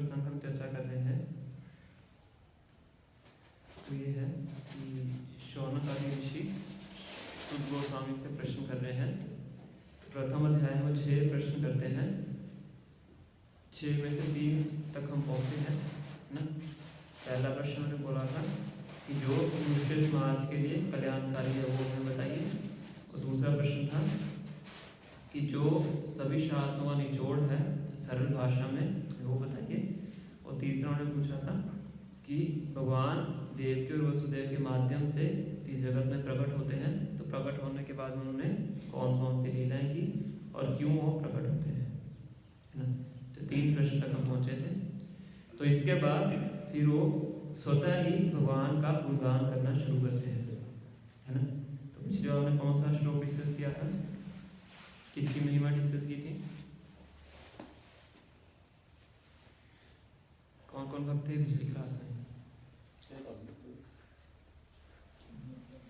प्रसंग हम चर्चा कर रहे हैं। तो ये है कि शौनक आदि ऋषि सुत गोस्वामी से प्रश्न कर रहे हैं। तो प्रथम अध्याय में 6 प्रश्न करते हैं। 6 में से 3 तक हम पहुँचे हैं ना। पहला प्रश्न मैंने बोला था कि जो मनुष्य समाज के लिए कल्याणकारी है वो हमें बताइए। और दूसरा प्रश्न था कि जो सभी शास्त्रों का निचोड़ है सरल भाषा में वो बताइए। और तीसरा उन्होंने पूछा था कि भगवान देवकी और वसुदेव के माध्यम से इस जगत में प्रकट होते हैं, तो प्रकट होने के बाद उन्होंने कौन कौन सी लीलाएं की और क्यों वो प्रकट होते हैं, है ना। तो 3 प्रश्न तक हम पहुँचे थे। तो इसके बाद फिर वो स्वतः ही भगवान का गुणगान करना शुरू करते हैं, है ना। तो पिछले हमने कौन सा श्लोक डिस्कस किया था, किसकी महिमा डिस्कस की थी, कौन कौन भक्त थे पिछली क्लास में?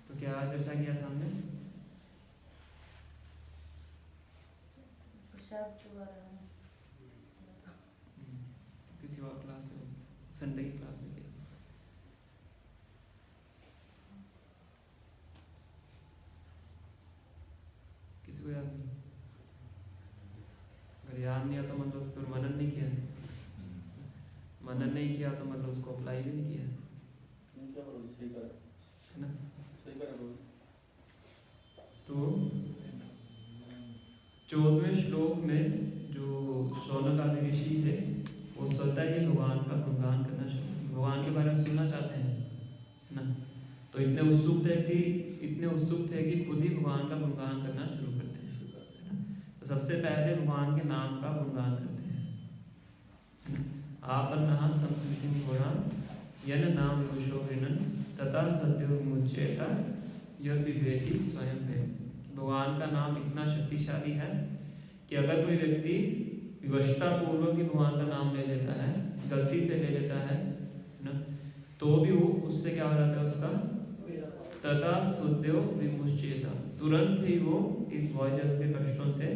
तो क्या चर्चा किया था हमने? किसी और क्लास में, संडे की क्लास में किया? किसी को याद नहीं? अगर याद नहीं आता मतलब उसको मनन नहीं किया, मनन नहीं किया तो मतलब उसको अप्लाई भी नहीं किया, है ना। तो 14वें श्लोक में जो शौनक आदि ऋषि थे वो स्वतः ही भगवान का गुणगान करना शुरू, भगवान के बारे में सुनना चाहते हैं, है ना। तो इतने उत्सुक थे कि खुद ही भगवान का गुणगान करना शुरू करते हैं, है ना। तो सबसे पहले भगवान के नाम का गुणगान करते हैं, है ना। आपन्नः संस्कृतिं घोरां यन नाम विदुषो वृणन् तथा सद्यो मुच्येत यह विवेकी स्वयं है। भगवान का नाम इतना शक्तिशाली है कि अगर कोई व्यक्ति विवशता पूर्वक भी भगवान का नाम ले लेता है, गलती से ले लेता है ना, तो भी वो उससे क्या हो जाता है, उसका तथा सुद्यो विमुच्येत, तुरंत ही वो इस भौतिक जगत के कष्टों से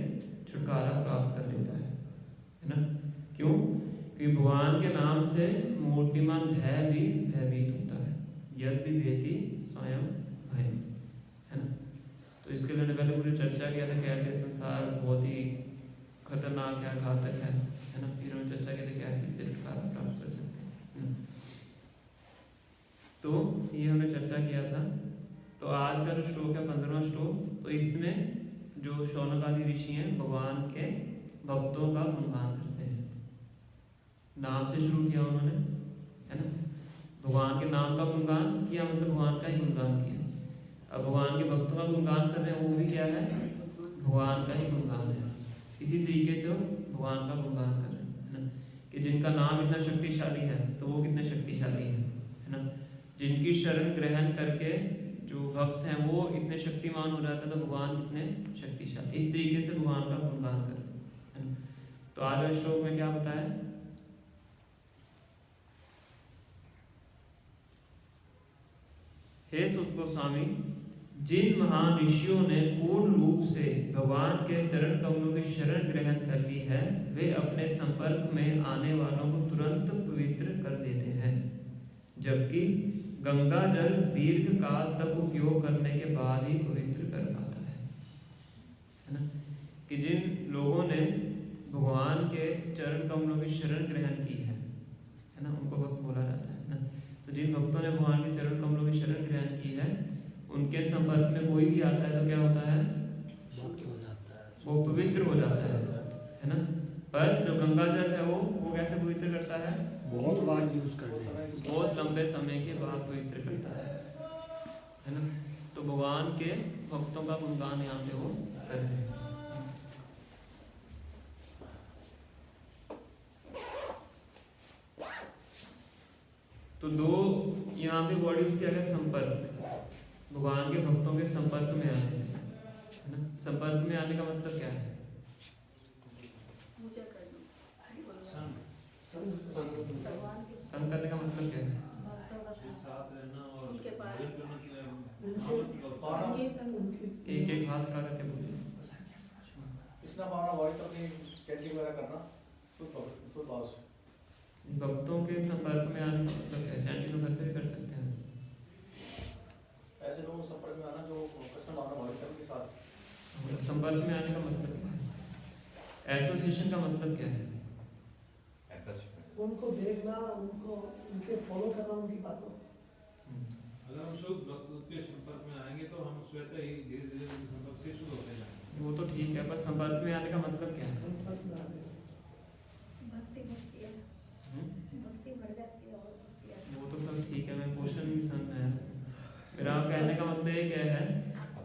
छुटकारा प्राप्त कर लेता है ना। क्यों? क्योंकि भगवान के नाम से मूर्तिमान भय भी भयभीत होता है। यद विभेति स्वयं भय, है ना। तो इसके लिए पहले पूरी चर्चा किया था कैसे संसार बहुत ही खतरनाक है, घातक है ना। फिर हमने चर्चा की थी कैसे इससे छुटकारा प्राप्त कर सकते हैं। तो ये हमने चर्चा किया था। तो आज का जो श्लोक है 15वां श्लोक, तो इसमें जो शौनक आदि ऋषि हैं भगवान के भक्तों का गुणगान करते हैं। नाम से शुरू किया उन्होंने, है ना। भगवान के नाम का गुणगान किया मतलब भगवान का ही गुणगान किया। अब भगवान के भक्तों का गुणगान कर रहे हैं, वो भी क्या है, भगवान का ही गुणगान है। इसी तरीके से वो भगवान का गुणगान कर रहे हैं, है ना। कि जिनका नाम इतना शक्तिशाली है तो वो कितने शक्तिशाली है ना। जिनकी शरण ग्रहण करके जो भक्त हैं वो इतने शक्तिमान हो जाते हैं, तो भगवान कितने शक्तिशाली, इस तरीके से भगवान का गुणगान कर रहे हैं। तो आज श्लोक में क्या बताया, हे सुत गोस्वामी, जिन महान ऋषियों ने पूर्ण रूप से भगवान के चरण कमलों की शरण ग्रहण कर ली है, वे अपने संपर्क में आने वालों को तुरंत पवित्र कर देते हैं, जबकि गंगा जल दीर्घ काल तक उपयोग करने के बाद ही पवित्र कर पाता है ना। कि जिन लोगों ने भगवान के चरण कमलों की शरण ग्रहण की है ना, उनको भक्त बोला जाता है ना। तो जिन भक्तों ने भगवान के चरण कमलों की शरण ग्रहण की है, उनके संपर्क में कोई भी आता है तो क्या होता है, वो पवित्र हो जाता है ना। पर जो गंगा जल है वो कैसे पवित्र करता है, बहुत बार यूज करते हैं, बहुत लंबे समय के बाद पवित्र करता है ना। तो भगवान के भक्तों का गुणगान यहाँ पे वो कर रहे हैं। तो 2 यहाँ पे वर्ड यूज किया गया, संपर्क, भगवान के भक्तों के संपर्क में आने से, है ना। संपर्क में आने का मतलब क्या है, संग करने का मतलब क्या है, एक एक हाथ खड़ा करके बोलिए, भक्तों के संपर्क में आने का मतलब क्या है? चैंटिंग तो घर पे भी कर सकते हैं। ऐसे लोगों के संपर्क में आना जो कृष्ण भावना भावित के साथ संपर्क में आने का मतलब क्या है? एसोसिएशन का मतलब क्या है? उनको देखना, उनको उनके फॉलो करना, उनकी बातों। अगर हम शुद्ध भक्त के संपर्क में आएंगे तो हम स्वतः ही धीरे धीरे उनके संपर्क से शुरू होते जाएंगे। वो तो ठीक है, पर संपर्क में आने का मतलब क्या है? संपर्क में आने भक्ति बढ़ती है, हम्म? भक्ति बढ़ जाती है और भक्ति आती है। वो तो सब ठीक है, मैं क्वेश्चन नहीं समझ में आया। मेरा कहने का मतलब ये क्या है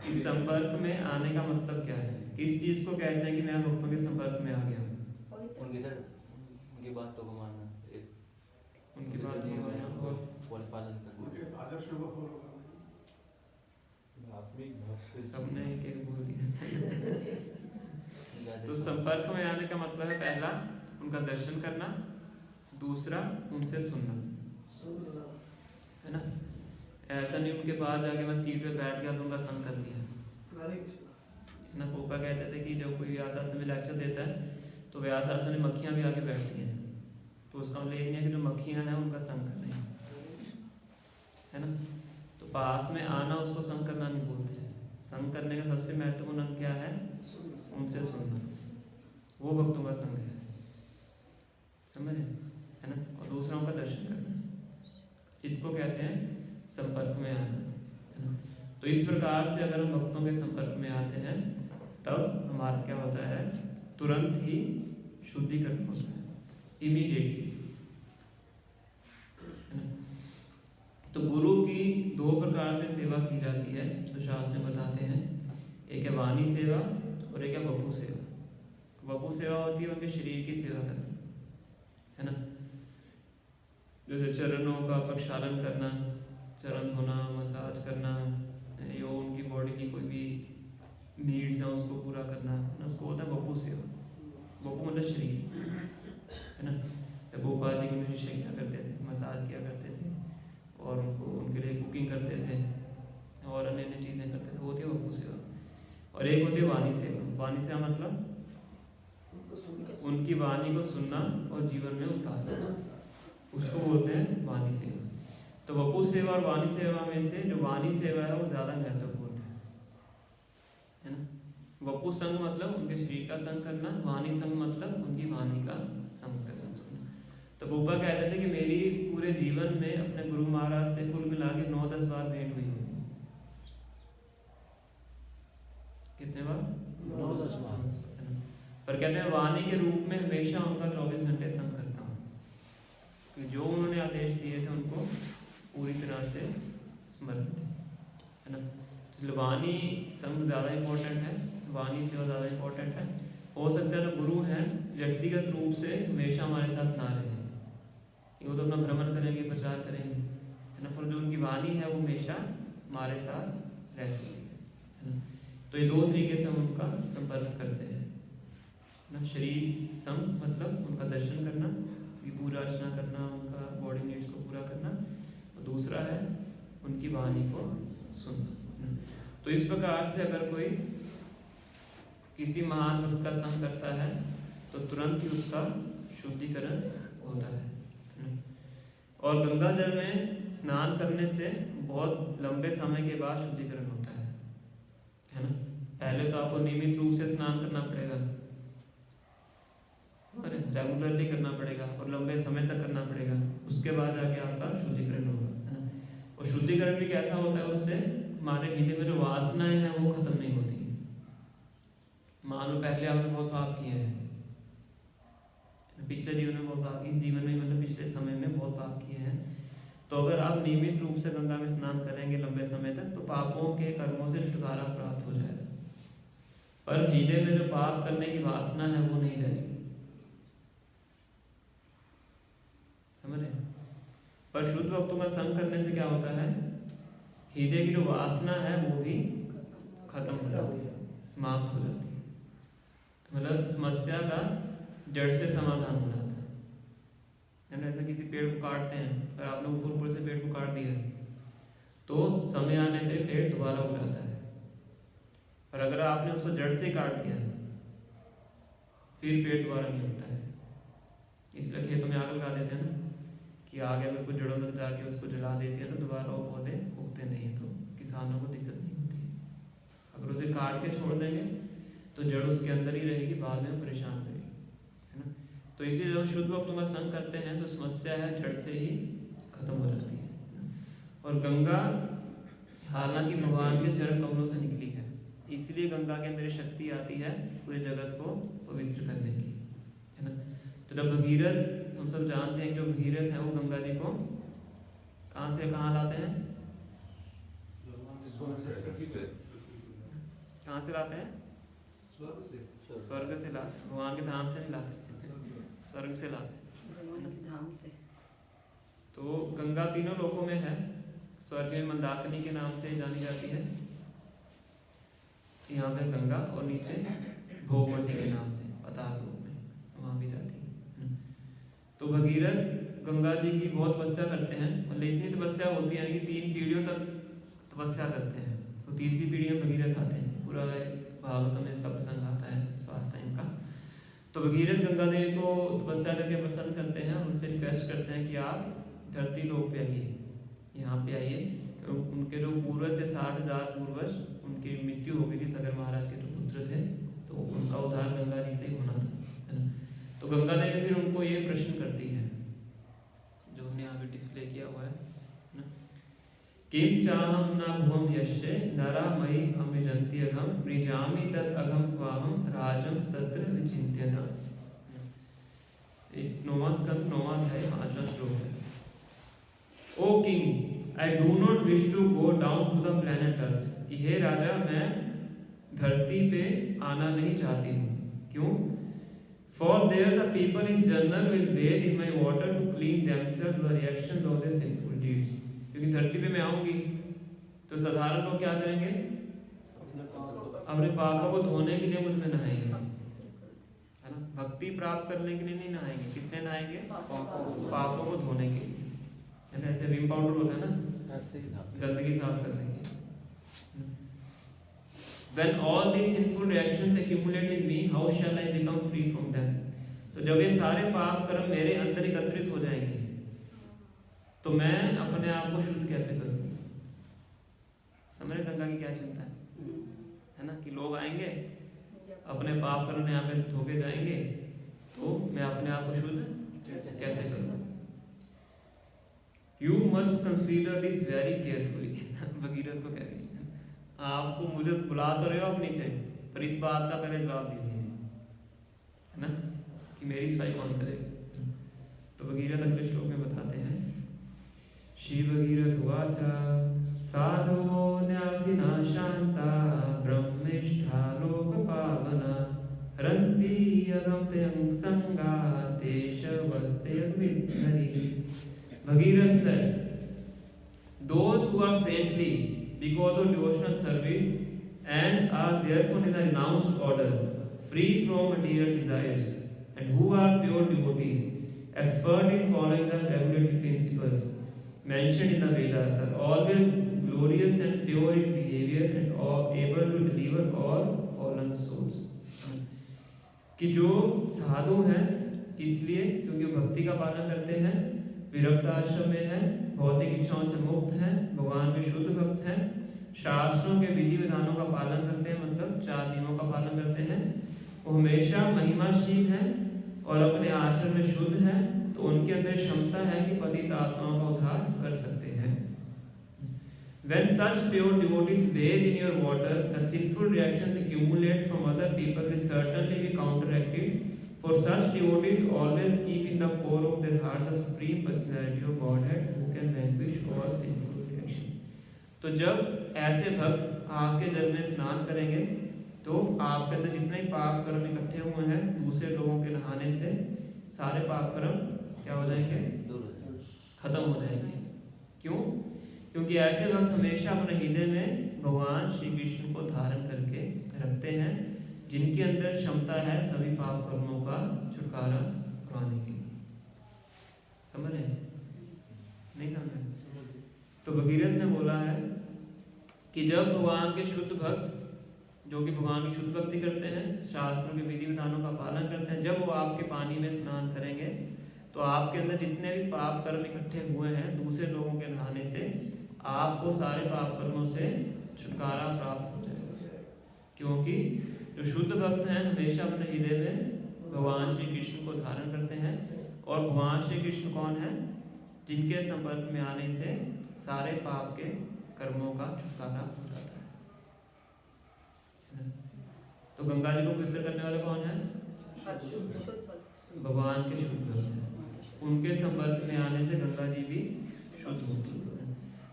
कि संपर्क में आने का मतलब क्या है? किस चीज को कहते हैं कि मैं भक्तों के संपर्क में आ गया हूँ? पवित्र उनकी सर उनकी बातों को मानना, उनकी बात को मानना और पालन करना, उनके आदर्शों को फॉलो करना। आत्मिक भाव से सबने एक एक बोल दिया। तो संपर्क में आने का मतलब है पहला उनका दर्शन करना, दूसरा उनसे सुनना, सुनना। है ना? ऐसा नहीं उनके पास जाके मैं सीट पे बैठ गया तो उनका संग कर लिया। हरे कृष्ण। ना पोपा कहते थे कि जब कोई व्यास आश्रम में लेक्चर देता है तो व्यास आश्रम में मक्खियाँ भी आके बैठती हैं, तो उसका मतलब ये नहीं है कि जो मक्खियाँ हैं उनका संग कर रही हैं, है ना? तो पास में आना उसको संग करना नहीं बोलते हैं। संग करने का सबसे महत्वपूर्ण अंग क्या है? उनसे सुनना, वो भक्तों का संग है, समझे? है ना? और दूसरा उनका दर्शन करना, इसको कहते हैं संपर्क में आना, है ना? तो इस प्रकार से अगर हम भक्तों के संपर्क में आते हैं तब हमारा क्या होता है? तुरंत ही शुद्धिकरण होता है, इमीडिएटली, है ना? तो गुरु की दो प्रकार से सेवा की जाती है जो शास्त्र में बताते हैं। एक है वाणी सेवा और एक है वपु सेवा। वपु सेवा होती है उनके शरीर की सेवा करना, है ना? जैसे चरणों का प्रक्षालन करना, चरण धोना, मसाज करना, यो उनकी बॉडी की कोई भी नीड्स है उसको पूरा करना, ना उसको होता है वपु सेवा। वपु मतलब शरीर, है ना? जब गोपाल जी के शिष्य किया करते थे, मसाज किया करते थे और उनको उनके लिए कुकिंग करते थे और अन्य अन्य चीज़ें करते थे, वो होती है वपु सेवा। और एक होती है वाणी सेवा। वाणी सेवा मतलब उनकी वाणी को सुनना और जीवन में उतारना, उसको बोलते हैं वाणी सेवा। तो वपु सेवा और वाणी सेवा में से जो वाणी सेवा है वो ज़्यादा महत्वपूर्ण है ना? वपु संग मतलब उनके शरीर का संग करना, वाणी संग मतलब उनकी वाणी का संग करना। तो गोपा कहते थे कि मेरी पूरे जीवन में अपने गुरु महाराज से कुल मिला के 9-10 बार भेंट हुई होगी। कितने बार? 9-10 बार। पर कहते हैं वाणी के रूप में हमेशा उनका 24 घंटे संग करता हूँ, कि जो उन्होंने आदेश दिए थे उनको पूरी तरह से समर्पित है ना? इसलिए वाणी संग ज़्यादा इम्पोर्टेंट है, वाणी सेवा ज़्यादा इम्पोर्टेंट है। हो सकता है जो गुरु हैं व्यक्तिगत रूप से हमेशा हमारे साथ ना रहें, वो तो अपना भ्रमण करेंगे, प्रचार करेंगे, है ना? पर जो उनकी वाणी है वो हमेशा हमारे साथ रहती है ना? तो ये दो तरीके से हम उनका संपर्क करते हैं ना। शरीर संग मतलब उनका दर्शन करना, पूजा अर्चना करना, उनका बॉडी नीड्स को पूरा करना, और दूसरा है उनकी वाणी को सुनना। तो इस प्रकार से अगर कोई किसी महान भक्त का संग करता है तो तुरंत ही उसका शुद्धिकरण होता है। और गंगा जल में स्नान करने से बहुत लंबे समय के बाद शुद्धिकरण होता है ना? पहले तो आपको नियमित रूप से स्नान करना पड़ेगा, रेगुलरली करना पड़ेगा और लंबे समय तक करना पड़ेगा, उसके बाद जाके आपका शुद्धिकरण होगा, है ना? और शुद्धिकरण भी कैसा होता है? उससे हमारे हृदय में जो वासनाएं हैं वो खत्म नहीं होती। मान लो पहले आपने बहुत पाप किए हैं, पिछले जीवन में बहुत पाप, इस जीवन में मतलब पिछले समय में बहुत पाप किए हैं, तो अगर आप नियमित रूप से गंगा में स्नान करेंगे लंबे समय तक तो पापों के कर्मों से छुटकारा प्राप्त हो जाएगा। पर हृदय में जो पाप करने की वासना है वो नहीं रहेगी, समझ रहे? पर शुद्ध भक्तों का संग करने से क्या होता है? हृदय की जो वासना है वो भी खत्म हो जाती है, समाप्त हो जाती है, मतलब समस्या का जड़ से समाधान हो जाता है ना? ऐसा किसी पेड़ को काटते हैं, अगर आपने ऊपर से पेड़ को काट दिया तो समय आने पे पेड़ दोबारा उग जाता है, और अगर आपने उसको जड़ से काट दिया फिर पेड़ दोबारा नहीं होता है। इसलिए खेतों में आग लगा देते हैं ना, कि आगे अगर कुछ जड़ों तक जाके उसको जला देती है तो दोबारा वो पौधे उगते नहीं है, तो किसानों को दिक्कत नहीं होती है। अगर उसे काट के छोड़ देंगे तो जड़ उसके अंदर ही रहेगी, बाद में परेशान रहेगी, है ना। तो इसीलिए जब शुद्ध भक्तों का संग करते हैं तो समस्या है जड़ से ही खत्म हो जाती है। और गंगा हालांकि भगवान के चरण कमलों से निकली है, इसलिए गंगा के अंदर शक्ति आती है पूरे जगत को पवित्र करने की, है ना। तो जब भगीरथ, हम सब जानते हैं जो भगीरथ है वो गंगा जी को कहाँ से कहाँ लाते हैं, कहाँ से लाते हैं, स्वर्ग से लाते, भगवान के धाम से नहीं लाते, स्वर्ग से लाते, धाम से। तो गंगा तीनों लोकों में है। स्वर्ग में मंदाकिनी के नाम से जानी जाती है, यहाँ पे गंगा, और नीचे भोगवती के नाम से पाताल लोक में वहाँ भी जाती है। तो भगीरथ गंगा जी की बहुत तपस्या करते हैं, मतलब इतनी तपस्या होती है कि 3 पीढ़ियों तक तपस्या करते हैं। तो तीसरी पीढ़ी में भगीरथ आते हैं, पूरा भागवत में इसका प्रसंग आता है स्वास्थ्य टाइम का। तो भगीरथ गंगा देवी को तपस्या करके प्रसन्न करते हैं, उनसे रिक्वेस्ट करते हैं कि आप धरती लोक पे आइए, यहाँ पे आइए। उनके जो पूर्वज थे 60,000 पूर्वज, उनकी मृत्यु हो गई थी, सगर महाराज के जो पुत्र थे, तो उनका उद्धार गंगा जी से ही होना था, है ना। तो गंगा देवी फिर उनको ये प्रश्न करती है जो हमने यहाँ पे डिस्प्ले किया हुआ है ना, किम चाहम न भुवम यश्चे नरा मयि अमिजन्ति अघम मृजामि तद अघम क्वाहम राजम तत्र विचिन्त्यता। 9वां स्कंद 9वां अध्याय 5वां श्लोक है। O king, I do not wish to go down to the planet Earth, कि हे राजा मैं धरती पे आना नहीं चाहती हूँ। क्यों? For there the people in general will bathe in my water to clean themselves the reactions of their sinful deeds। क्योंकि धरती पे मैं आऊँगी तो साधारण लोग क्या करेंगे, अपने पापों को धोने के लिए मुझ में नहाएंगे, है ना। भक्ति प्राप्त करने के लिए नहीं नहाएंगे, किसने नहाएंगे, पापों को धोने के लिए, है ना। ऐसे विम पाउडर होता है ना, गंदगी साफ करने के। When all these sinful reactions accumulate in me, how shall I become free from them? तो जब ये सारे पाप कर्म मेरे अंदर एकत्रित हो जाएंगे तो मैं अपने आप को शुद्ध कैसे करूँ? समझ रहे गंगा की क्या चिंता है ना, कि लोग आएंगे अपने पाप कर्म यहाँ पे धोके जाएंगे, तो मैं अपने आप को शुद्ध कैसे करूँ? You must consider this very carefully। Bhagirath को कह रही है, आपको मुझे बुला तो रहे हो आप नीचे, पर इस बात का पहले जवाब दीजिए, है ना, कि मेरी सफाई कौन करेगा। तो भगीरथ अगले श्लोक में बताते हैं, श्री भगीरथ वाचा साधो न्यासिना शांता ब्रह्मेष्ठा लोक पावना हरन्ति अगम त्यं संगा तेष वस्ते विद्धरि। Bhagirath said, those who are saintly because of devotional service and are therefore in the renounced order, free from material desires, and who are pure devotees, expert in following the regulative principles mentioned in the Vedas, are always glorious and pure in behavior and able to deliver all fallen souls। कि जो साधु हैं इसलिए क्योंकि भक्ति का पालन करते हैं, विरक्त आश्रम में है, भौतिक इच्छाओं से मुक्त हैं, भगवान के शुद्ध भक्त हैं, शास्त्रों के विधि विधानों का पालन करते हैं, मतलब 4 नियमों का पालन करते हैं, वो हमेशा महिमाशील हैं और अपने आचरण में शुद्ध हैं, तो उनके अंदर क्षमता है कि पतित आत्माओं का उद्धार कर सकते हैं। When such pure devotees bathe in your water, the sinful reactions accumulate from other people will certainly be counteracted। For such devotees always keep in the core of their hearts the supreme personality of Godhead who can vanquish all sinful reactions। तो जब ऐसे भक्त आपके जल में स्नान करेंगे तो आपके अंदर जितने पाप कर्म इकट्ठे हुए हैं दूसरे लोगों के नहाने से सारे पाप कर्म क्या हो जाएंगे, खत्म हो जाएंगे। क्यों? क्योंकि ऐसे भक्त हमेशा अपने हृदय में भगवान श्री कृष्ण को धारण करके रखते हैं, जिनके अंदर क्षमता है सभी पाप कर्मों का छुटकारा पाने की। समझ रहे हैं? नहीं समझ रहे? तो भगीरथ ने बोला है कि जब भगवान के शुद्ध भक्त जो कि भगवान की शुद्ध भक्ति करते हैं, शास्त्रों के विधि विधानों का पालन करते हैं, जब वो आपके पानी में स्नान करेंगे तो आपके अंदर जितने भी पाप कर्म इकट्ठे हुए हैं दूसरे लोगों के नहाने से आपको सारे पाप कर्मों से छुटकारा प्राप्त हो जाएगा। क्योंकि जो शुद्ध भक्त हैं हमेशा अपने हृदय में भगवान श्री कृष्ण को धारण करते हैं। और भगवान श्री कृष्ण कौन है? जिनके संपर्क में आने से सारे पाप के कर्मों का छुटकारा हो जाता है। तो गंगा जी को पवित्र करने वाले कौन है? भगवान के शुद्ध भक्त हैं। उनके संपर्क में आने से गंगा जी भी शुद्ध होती है।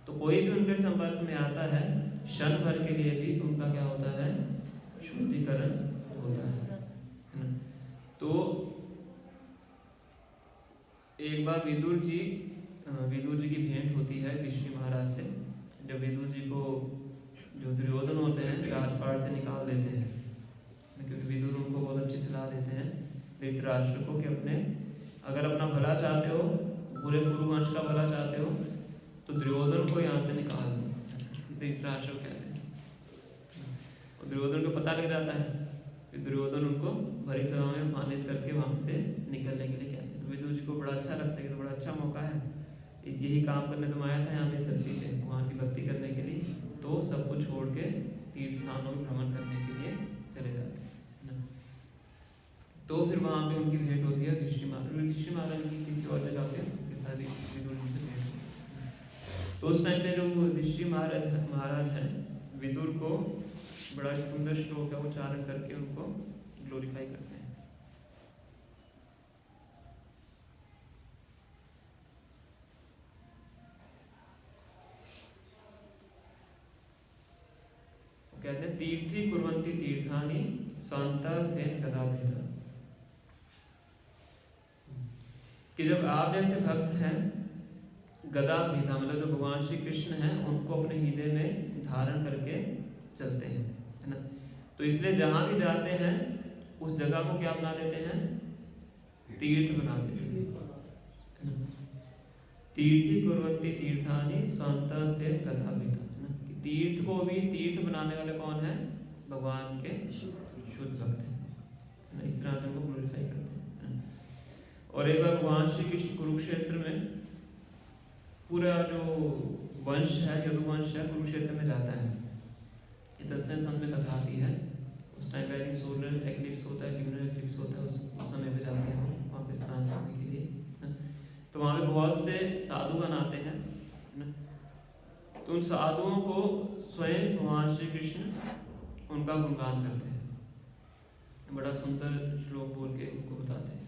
तो कोई भी उनके संपर्क में आता है क्षण भर के लिए भी उनका क्या होता है? शुद्धिकरण होता है। तो एक बार विदुर जी की भेंट होती है ऋषि महाराज से। जब विदुर जी को जो दुर्योधन होते हैं राजपाट से निकाल देते हैं, क्योंकि विदुर उनको बहुत अच्छी सलाह देते हैं धृतराष्ट्र को कि अगर अपना भला चाहते हो, पूरे कुरुवंश का भला चाहते हो तो दुर्योधन को यहाँ से निकाल दो। धृतराष्ट्र कहते हैं और दुर्योधन को पता लग जाता है कि दुर्योधन उनको भरी सभा में मानित करके वहाँ से निकलने के लिए कहते हैं। तो विदुर जी को बड़ा अच्छा लगता है कि तो बड़ा अच्छा मौका है, यही काम करने तुम आया था यहाँ पे धरती पे वहाँ की भक्ति करने के लिए। तो सब कुछ छोड़ के तीर्थ स्थानों में भ्रमण करने के लिए चले जाते हैं। तो फिर वहाँ पे उनकी भेंट होती है ऋषि महाराज की किसी और जगह पे उनके साथ विदुर जी से भेंट होती है। तो उस टाइम पे जो ऋषि महाराज हैं विदुर को बड़ा सुंदर श्लोक का उच्चारण करके उनको ग्लोरीफाई करते हैं। कहते हैं तीर्थी कुर्वन्ति तीर्थानि स्वान्ता सेन गदाभेद, कि जब आप जैसे भक्त हैं गदा भीता मतलब जो भगवान श्री कृष्ण हैं उनको अपने हृदय में धारण करके चलते हैं, है ना। तो इसलिए जहां भी जाते हैं उस जगह को क्या बना देते हैं? तीर्थ बना देते हैं, है ना। तीर्थी कुर्वन्ति तीर्थानि स्वान्ता सेन गदाभेद, तीर्थ को भी तीर्थ बनाने वाले कौन है? भगवान के शुद्ध भक्त हैं। इस तरह से उनको ग्लोरीफाई करते हैं। और एक बार भगवान श्री कृष्ण कुरुक्षेत्र में पूरा जो वंश है यदुवंश है कुरुक्षेत्र में जाता है। ये 10वें संत में कथा आती है। उस टाइम पे सोलर एक्लिप्स होता है, ल्यूनर एक्लिप्स होता है, उस समय पे जाते हैं वहाँ पे स्नान करने के लिए। तो वहाँ पे बहुत से साधुगण आते हैं, तो उन साधुओं को स्वयं भगवान श्री कृष्ण उनका गुणगान करते हैं। बड़ा सुंदर श्लोक बोल के उनको बताते हैं।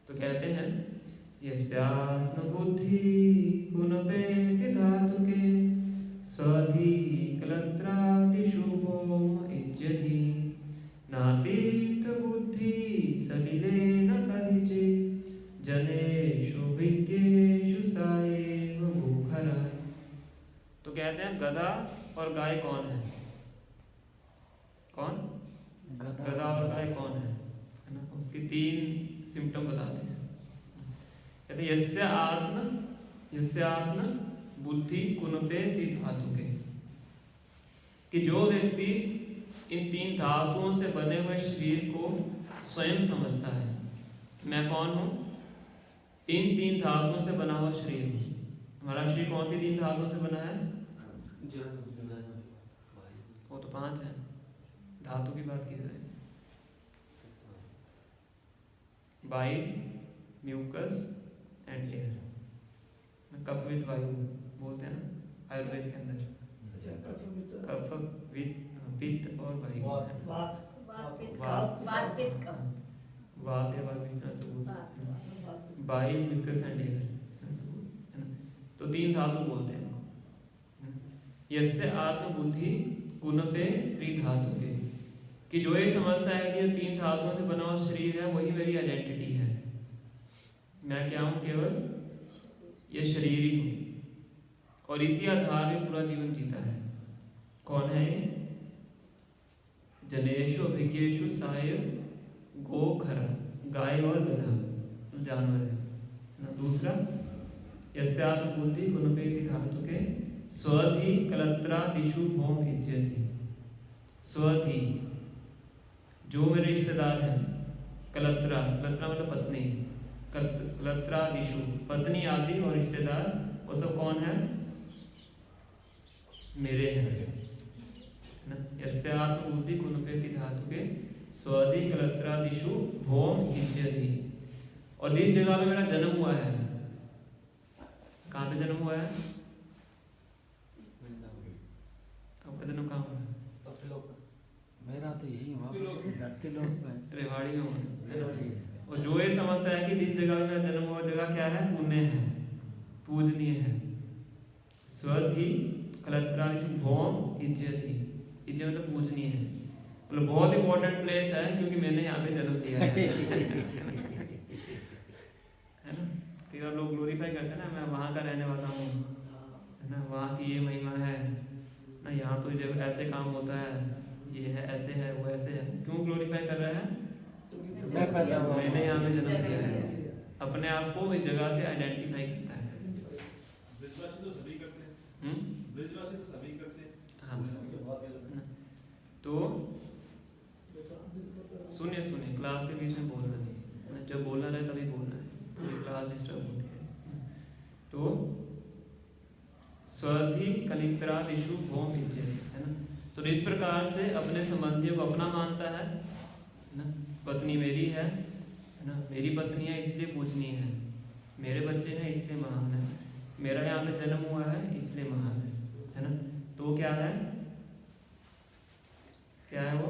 तो कहते हैं यस्यात्म बुद्धि गुणपेति धातुके स्वधि कलत्रादिषु भौम इज्जति नातीर्थ बुद्धि सलिलेन कदिचित् जनेषु विज्ञेषु साएव गोखरा। तो कहते हैं गधा और गाय कौन है? कौन? गधा और गाय कौन है ना। उसकी 3 सिम्टम बताते हैं। कहते हैं यस्य आत्म बुद्धि कुणपेति धातुके, कि जो व्यक्ति इन 3 धातुओं से बने हुए शरीर को स्वयं समझता है मैं कौन हूँ, इन 3 धातुओं से बना हुआ शरीर हूँ। हमारा शरीर कौन सी 3 धातुओं से बना है? वो तो 5 है। धातु की बात की जाए बाइल, म्यूकस एंड एयर। कफ विद वायु बोलते हैं ना आयुर्वेद के अंदर। कफ पित्त और वायु, वात या वायु इस तरह से बोलते हैं। बाइल, म्यूकस एंड एयर इस तरह से बोलते हैं ना। तो 3 धातु बोलते हैं। यस्य आत्म बुद्धि गुणपे त्रिधातु के, कि जो ये समझता है कि 3 धातुओं से बना हुआ शरीर है वही मेरी आइडेंटिटी है। मैं क्या हूँ? केवल ये शरीर ही हूँ और इसी आधार में पूरा जीवन जीता है। कौन है ये? जनेषु अभिज्ञेषु साएव गोखरा, गाय और गधा जानवर है ना। दूसरा यस्यात्म बुद्धि गुणपेति धातु के स्वधि कलत्रादिषु भौम इज्जति। स्वधि जो मेरे रिश्तेदार हैं, कलत्रा मतलब पत्नी, कलत्रादिषु, पत्नी आदि और रिश्तेदार वो सब कौन है? मेरे हैं ना। यस्य आत्मबुद्धि कुनपेति धातु के स्वधि कलत्रादिषु भोम इत्यदि। और जिस जगह में मेरा जन्म हुआ है, कहाँ पे जन्म हुआ है? आपका जन्म कहाँ हुआ है? मेरा तो यही हुआ, धरती लोक में। रेवाड़ी में हुआ है। जी। और जो ये समझता है कि जिस जगह में मेरा जन्म हुआ जगह क्या है? पुण्य है, पूजनीय है। स्वधि कलत्रादिषु भोम इत्यदि, इत्य मतलब पूजनीय है, मतलब बहुत इंपॉर्टेंट प्लेस है क्योंकि मैंने यहाँ पे जन्म लिया है। है ना? फिर लोग ग्लोरीफाई करते हैं ना, मैं वहाँ का रहने वाला हूँ, है ना, वहाँ की ये महिमा है ना, यहाँ तो जब ऐसे काम होता है, ये है, ऐसे है, वो ऐसे है। क्यों ग्लोरीफाई कर रहा है? मैं पैदा हुआ मैंने यहाँ पे जन्म लिया है, अपने आप को इस जगह से आइडेंटिफाई करता है। ब्रजवासी तो सभी करते हैं। ब्रजवासी तो सभी करते हैं। हाँ, तो सुनिए सुनिए, क्लास के बीच में बोलना नहीं, जब बोलना रहे तभी बोलना है, पूरी क्लास डिस्टर्ब होती है। तो स्वधि कलित्रादिषु भोम इत्यदि, है ना। तो इस प्रकार से अपने संबंधियों को अपना मानता है ना। पत्नी मेरी है ना, मेरी पत्नी है इसलिए पूजनीय है, मेरे बच्चे हैं इसलिए महान है, मेरा यहाँ पे जन्म हुआ है इसलिए महान है ना। तो वो क्या है? क्या है वो?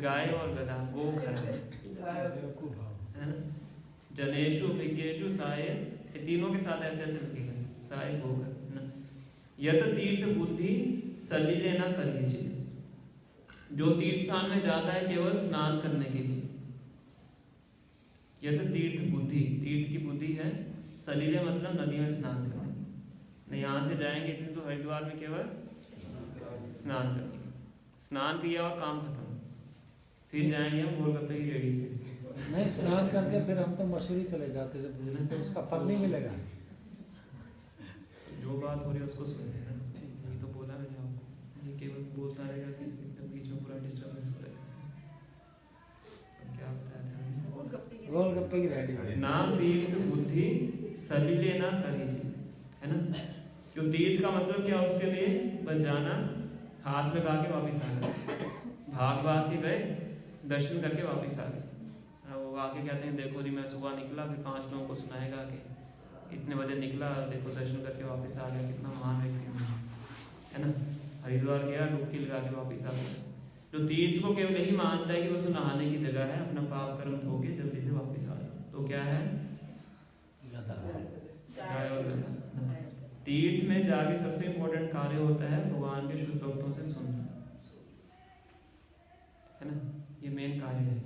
गाय और गधा, गोखर है ना। जनेषु विज्ञेषु साय, ये तीनों के साथ ऐसे ऐसे लगेगा, साय गोखर है ना। यत तीर्थ बुद्धि सलिले न करिए, जो तीर्थ स्थान में जाता है केवल स्नान करने के लिए। यत तीर्थ बुद्धि, तीर्थ की बुद्धि है, सलिले मतलब नदी में स्नान करने। यहाँ से जाएंगे तो हरिद्वार में केवल स्नान करने, स्नान किया और काम खत्म, फिर जाएंगे हम गोलगप्पे की रेडी पे। नहीं, स्नान करके फिर हम तो मसूरी चले जाते थे, तो उसका फल नहीं मिलेगा। जो बात हो रही है उसको सुन लेना, यही तो बोला मैंने आपको, ये केवल बोलता रहेगा कि इसके बीच में पूरा डिस्टर्बेंस हो रहेगा। क्या बताया था? गोलगप्पे की रेडी। नाम तीर्थ बुद्धि सलिले ना करीजिए, है ना। जो तीर्थ का मतलब क्या उसके लिए? बस जाना, हाथ लगा के वापस आ गए, भाग भाग के गए, दर्शन करके वापस आ गए। वो आके कहते हैं देखो जी मैं सुबह निकला, फिर 5 लोगों को सुनाएगा कि इतने बजे निकला, देखो दर्शन करके वापस आ गया, कितना महान व्यक्ति हूँ, है ना। हरिद्वार गया, डुबकी लगा के वापस आ गया। जो तीर्थ को केवल यही मानता है कि बस नहाने की जगह है, अपना पाप कर्म धो के जल्दी से वापस आ जाओ, तो क्या है? गाय और गधा। तीर्थ में जाके सबसे इम्पोर्टेंट कार्य होता है भगवान के शुद्ध भक्तों से सुनना, है ना, ये मेन कार्य है।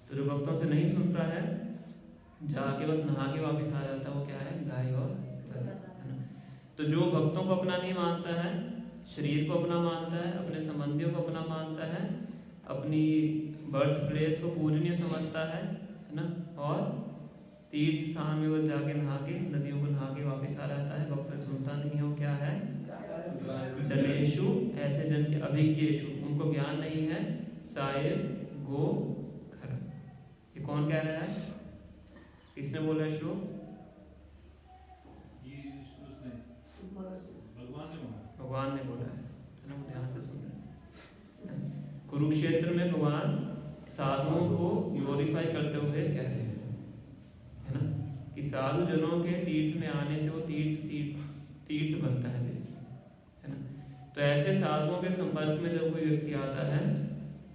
तो जो भक्तों से नहीं सुनता है, जाके बस नहा के वापस आ जाता है, वो क्या है? गाय और गधा, है ना। तो जो भक्तों को अपना नहीं मानता है, शरीर को अपना मानता है, अपने संबंधियों को अपना मानता है, अपनी बर्थ प्लेस को पूजनीय समझता है ना, और तीर्थ स्थान में वो जाके नहा के, नदियों को नहा के वापस आ जाता है, भक्त सुनता नहीं हो, क्या है? जनेषु, ऐसे जन के, अभिज्ञेषु, उनको ज्ञान नहीं है, साय गो खर। ये कौन कह रहा है? किसने बोला श्लोक? ये उसने भगवान ने बोला। भगवान ने बोला है ना, ध्यान से सुनना। कुरुक्षेत्र में भगवान साधुओं को ग्लोरीफाई करते हुए कह रहे हैं, है ना, कि साधु जनों के तीर्थ में आने से वो तीर्थ बनता है वैसे, है ना। तो ऐसे साधुओं के संपर्क में जब कोई व्यक्ति आता है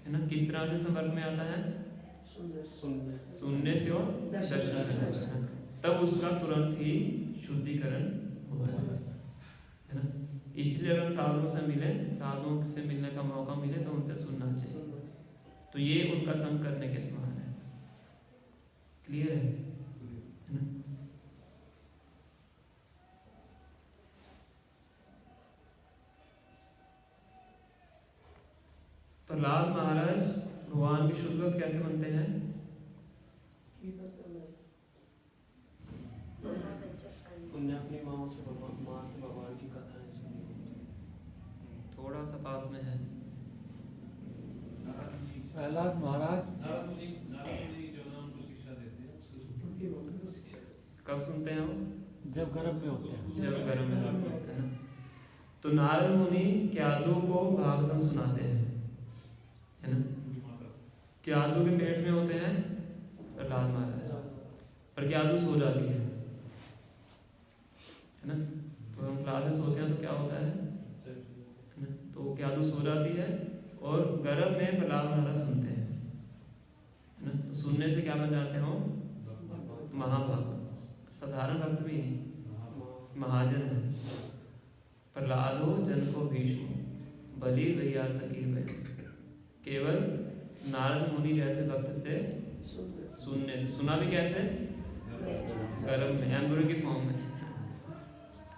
ना, किस तरह से संपर्क में आता है? सुनने से और दर्शन करने से, तब उसका तुरंत ही शुद्धिकरण होता है ना। इसलिए अगर साधुओं से मिले, साधुओं से मिलने का मौका मिले तो उनसे सुनना चाहिए, तो ये उनका संग करने के समान है। क्लियर है ना? प्रहलाद महाराज भगवान के शुद्ध भक्त कैसे बनते हैं? उन्हें अपनी माँ से भगवान की कथाएं सुनी। थोड़ा सा पास में है। प्रहलाद महाराज नारद मुनि जो उनको शिक्षा देते हैं, कब सुनते हैं वो? जब गर्भ में होते हैं। जब गर्भ में होते हैं। तो नारद मुनि क्यादू को भागवतम सुनाते हैं, है ना। क्यादू के पेट में होते हैं प्रहलाद महाराज, पर क्यादू सो जाती है ना। तो हम क्लास में सोते हैं तो क्या होता है ना, तो क्यादू सो जाती है और गर्भ में प्रहलाद महाराज सुनते हैं ना। तो सुनने से क्या बन जाते हो? महाभागवत। साधारण भक्त भी नहीं, महाजन है। प्रहलाद हो जन को भीष्म, बलि भैया सखी में। केवल नारद मुनि जैसे भक्त से सुनने से, सुना भी कैसे? गर्भ में, एम्ब्रियो की फॉर्म में,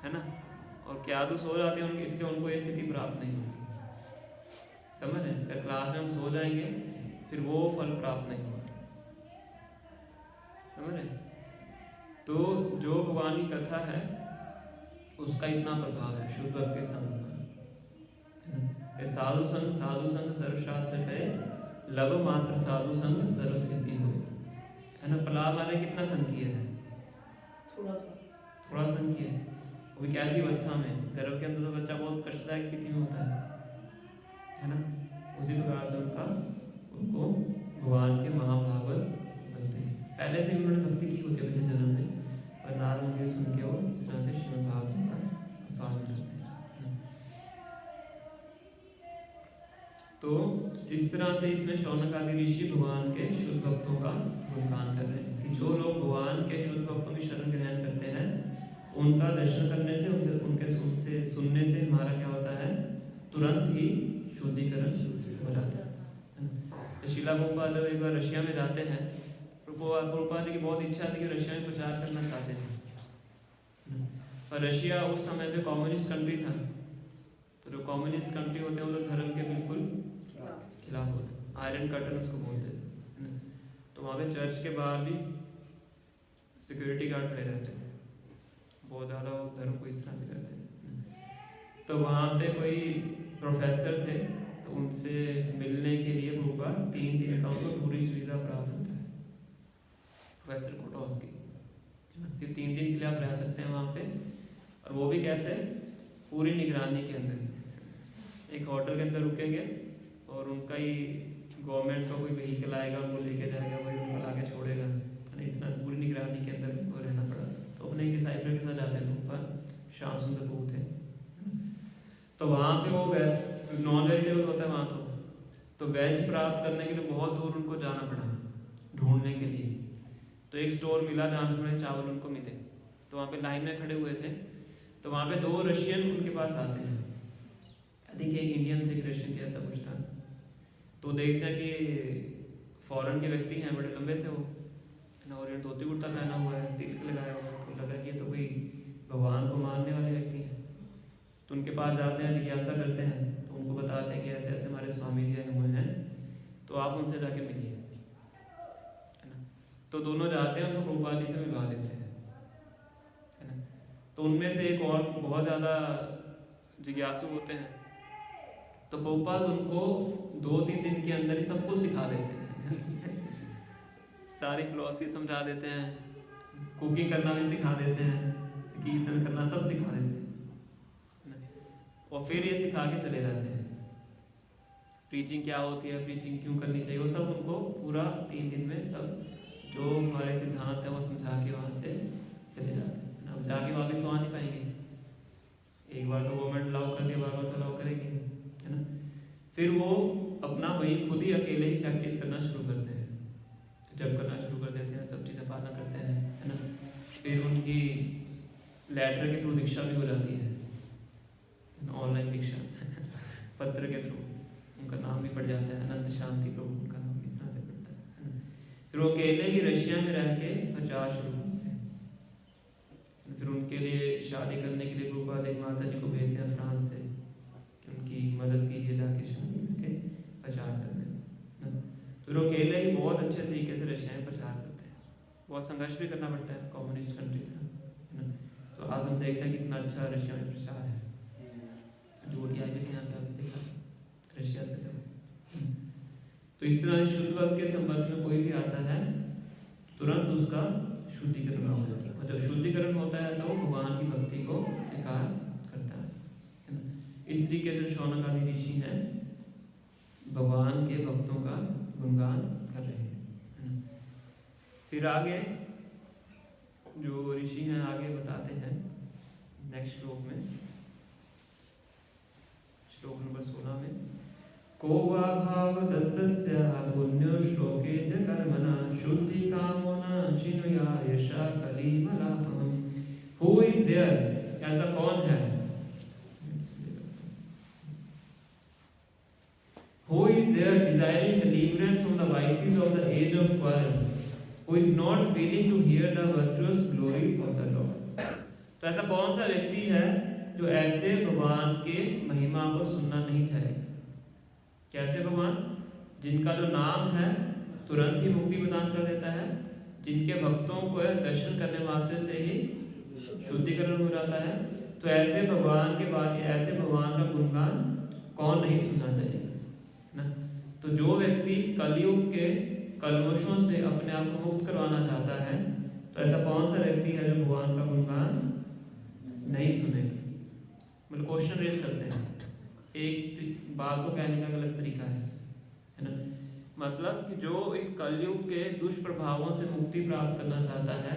है ना। और क्यादू सो जाते हैं उनकी, इसलिए उनको ये स्थिति प्राप्त नहीं होती। समझ रहे? अगर क्लास में हम सो जाएंगे फिर वो फल प्राप्त नहीं होगा। समझ रहे? तो जो भगवान की कथा है उसका इतना प्रभाव है शुद्ध भक्त के संग का। साधु संग सर्वशास्त्र है, लव मात्र साधु संग सर्व सिद्धि हो, है ना। प्रहलाद महाराज ने कितना संग किया है? थोड़ा संग किया है। वो भी कैसी अवस्था में? गर्भ के अंदर तो बच्चा बहुत कष्टदायक स्थिति में होता है ना। उसी प्रकार से उनको भगवान के महाभागवत बनते हैं। पहले से भी उन्होंने भक्ति की होती है अपने जन्म में, और नारद मुनि सुन के वो इस तरह से श्रीमद् भागवत का स्वागत करते हैं। तो इस तरह से इसमें शौनक आदि ऋषि भगवान के शुद्ध भक्तों का गुणगान कर रहे हैं कि जो लोग भगवान के शुद्ध भक्तों की शरण ग्रहण करते हैं, उनका दर्शन करने से, उनके सुनने से हमारा क्या होता है? तुरंत ही शुद्धिकरण हो जाता है। तो शीला प्रभुपाद जब एक बार रशिया में जाते हैं, प्रभुपाद जी की बहुत इच्छा थी कि रशिया में प्रचार करना चाहते थे, पर रशिया उस समय पे कम्युनिस्ट कंट्री था। तो जो कम्युनिस्ट कंट्री होते हैं वो तो धर्म के बिल्कुल खिलाफ होते हैं, आयरन कर्टन उसको बोलते हैं। तो वहाँ पे चर्च के बाहर भी सिक्योरिटी गार्ड खड़े रहते थे, बहुत ज़्यादा वो धर्म को इस तरह से करते थे। तो वहाँ पे कोई प्रोफेसर थे, तो उनसे मिलने के लिए प्रभुपाद 3 दिन का उनको टूरिस्ट वीज़ा प्राप्त होता है, प्रोफेसर कोटोस्की। सिर्फ 3 दिन के लिए आप रह सकते हैं वहाँ पे, और वो भी कैसे? पूरी निगरानी के अंदर। एक होटल के अंदर रुकेंगे और उनका ही गवर्नमेंट का कोई व्हीकल आएगा, उनको लेके जाएगा, वही उनको लाके छोड़ेगा, इस तरह पूरी निगरानी के अंदर उनको रहना पड़ा। तो अपने एक डिसाइपल के साथ जाते हैं प्रभुपाद, श्याम सुंदर प्रभु थे। तो वहाँ पे वो नॉन वेजिटेबल होता है वहाँ, तो वेज प्राप्त करने के लिए बहुत दूर उनको जाना पड़ा ढूंढने के लिए। तो एक स्टोर मिला जहाँ पे थोड़े चावल उनको मिले, तो वहाँ पे लाइन में खड़े हुए थे। तो वहाँ पे 2 रशियन उनके पास आते हैं, अधिक एक इंडियन थे, एक रशियन थे, ऐसा कुछ था। तो देखते हैं कि फॉरेन के व्यक्ति हैं, बड़े लंबे से वो, और ये धोती कुर्ता पहना हुआ है, तिलक लगाया हुआ है, तो लगा कि ये तो कोई भगवान को मानने वाले व्यक्ति हैं। तो उनके पास जाते हैं, जिज्ञासा करते हैं, तो उनको बताते हैं कि ऐसे ऐसे हमारे स्वामी जी आए हुए हैं, तो आप उनसे जाके मिलिए, है ना। तो दोनों जाते हैं, उनको प्रभुपाद जी से मिलवा देते हैं, है ना। तो उनमें से एक और बहुत ज़्यादा जिज्ञासु होते हैं, तो प्रभुपाद उनको 2-3 दिन के अंदर ही सब कुछ सिखा देते हैं सारी फिलॉसफी समझा देते हैं, कुकिंग करना भी सिखा देते हैं, कीर्तन करना सब सिखा देते हैं, और फिर ये सिखा के चले जाते हैं। प्रीचिंग क्या होती है, प्रीचिंग क्यों करनी चाहिए, वो सब उनको पूरा 3 दिन में सब जो हमारे सिद्धांत है वो समझा के वहाँ से चले जाते हैं। अब जाके वापस वहाँ नहीं पाएंगे, एक बार तो गवर्नमेंट अलाउ करके बार बार तो अलाउ करेगी, है ना। फिर वो अपना वही खुद ही अकेले ही प्रैक्टिस करना शुरू करते हैं। जब करना शुरू कर देते हैं, सब चीज़ें पालना करते हैं, है ना। फिर उनकी लेटर के थ्रू दीक्षा भी हो जाती है, ऑनलाइन दीक्षा पत्र के थ्रू उनका नाम भी पड़ जाता है, अनंत शांति प्रभु उनका नाम इस तरह से पड़ता है ना। फिर वो अकेले ही रशिया में रह के प्रचार शुरू करते हैं। फिर उनके लिए शादी करने के लिए प्रभुपाद एक माता जी को भेजते हैं फ्रांस से, उनकी मदद कीजिए जाके शादी करके प्रचार करने। तो वो अकेले ही बहुत अच्छे तरीके से रशिया में प्रचार करते हैं, बहुत संघर्ष भी करना पड़ता है कम्युनिस्ट कंट्री का, है ना। तो आज हम देखते हैं कितना अच्छा रशिया में प्रचार है, जो आए भी थे यहाँ पे आपने देखा रशिया से। तो इस तरह शुद्ध भक्त के संबंध में कोई भी आता है तुरंत उसका शुद्धिकरण हो जाता है। और जब शुद्धिकरण होता है तो वो भगवान की भक्ति को स्वीकार करता है ना। इस तरीके से शौनक आदि ऋषि हैं भगवान के भक्तों का गुणगान कर रहे हैं, है ना। फिर आगे जो ऋषि हैं आगे बताते हैं नेक्स्ट श्लोक में, श्लोक नंबर 16 में, को वा भावदस्तस्य पुण्यो श्लोके च कर्मणा शुद्धि कामो न शिनुया यशा कलिमलापहम्। हु इज देयर, ऐसा कौन है, who is there desiring deliverance from the vices of the age of quarrel, who is not willing to hear the virtuous glories of the Lord। तो ऐसा कौन सा व्यक्ति है जो ऐसे भगवान के महिमा को सुनना नहीं चाहेगा। कैसे भगवान, जिनका जो नाम है तुरंत ही मुक्ति प्रदान कर देता है, जिनके भक्तों को दर्शन करने मात्र से ही शुद्धिकरण हो जाता है। तो ऐसे भगवान के बाद ऐसे भगवान का गुणगान कौन नहीं सुनना चाहिए ना। तो जो व्यक्ति इस कलयुग के कलमशों से अपने आप को मुक्त करवाना चाहता है, तो ऐसा कौन सा व्यक्ति है जो भगवान का गुणगान नहीं सुनेगा। मतलब क्वेश्चन रेज करते हैं, एक बात को कहने का गलत तरीका है ना। मतलब कि जो इस कलयुग के दुष्प्रभावों से मुक्ति प्राप्त करना चाहता है